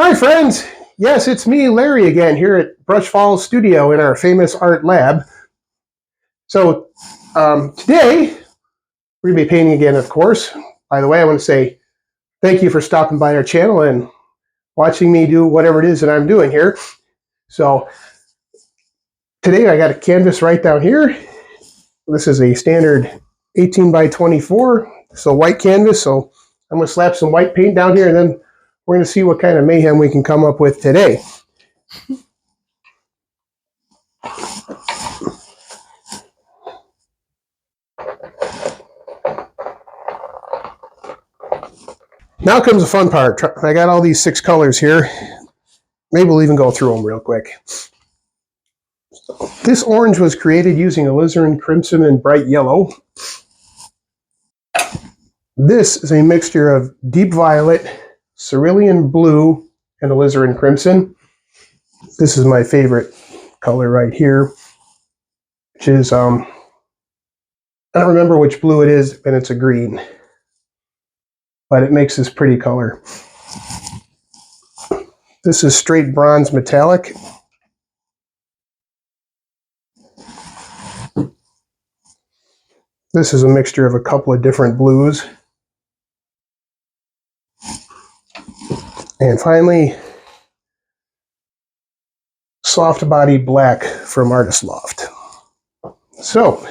Hi, friends. Yes, it's me, Larry, again, here at BrushFalls Studio in our famous art lab. So today, we're going to be painting again, of course. By the way, I want to say thank you for stopping by our channel and watching me do whatever it is that I'm doing here. So today, I got a canvas right down here. This is a standard 18 by 24, so white canvas. So I'm going to slap some white paint down here, and then we're going to see what kind of mayhem we can come up with today. Now comes the fun part. I got all these 6 colors here. Maybe we'll even go through them real quick. This orange was created using alizarin crimson and bright yellow. This is a mixture of deep violet, cerulean blue, and alizarin crimson. This is my favorite color right here, which is, I don't remember which blue it is, and it's a green. But it makes this pretty color. This is straight bronze metallic. This is a mixture of a couple of different blues. And finally, soft body black from Artist Loft. So,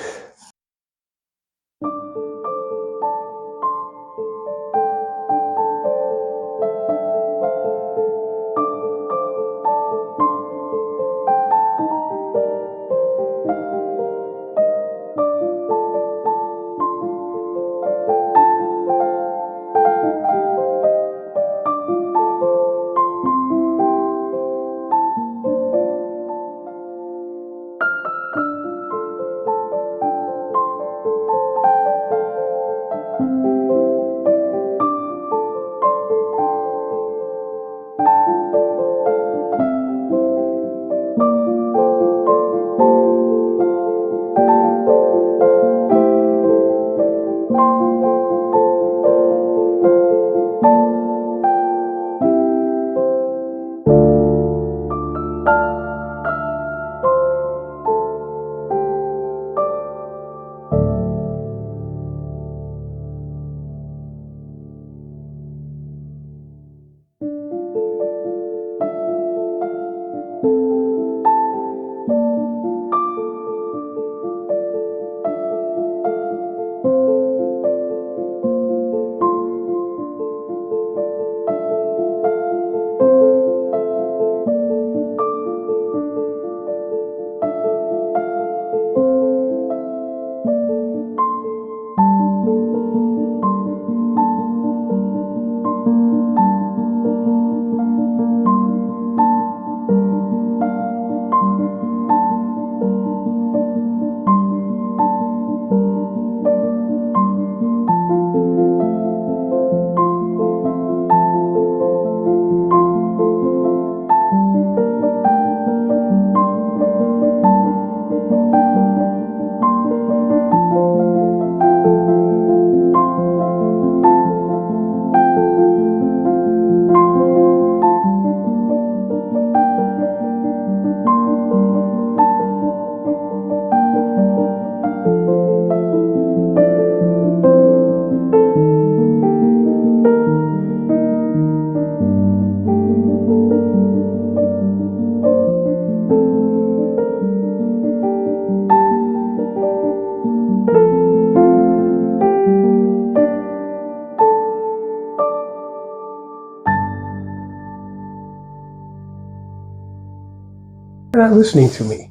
you're not listening to me.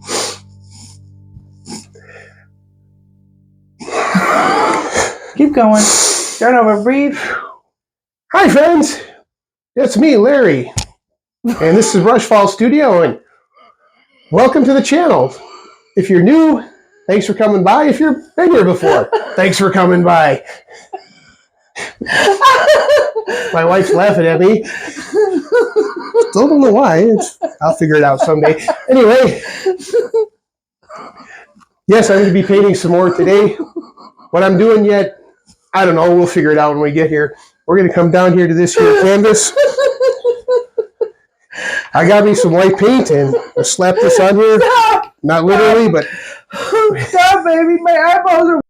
Keep going. Start over. Breathe. Hi, friends. It's me, Larry. And this is BrushFalls Studio, and welcome to the channel. If you're new, thanks for coming by. If you've been here before, thanks for coming by. My wife's laughing at me. Still don't know why. I'll figure it out someday. Anyway, yes, I'm going to be painting some more today. What I'm doing yet, I don't know. We'll figure it out when we get here. We're going to come down here to this here canvas. I got me some white paint and I slapped this on here. Stop! Not literally, but Stop, baby. My eyeballs are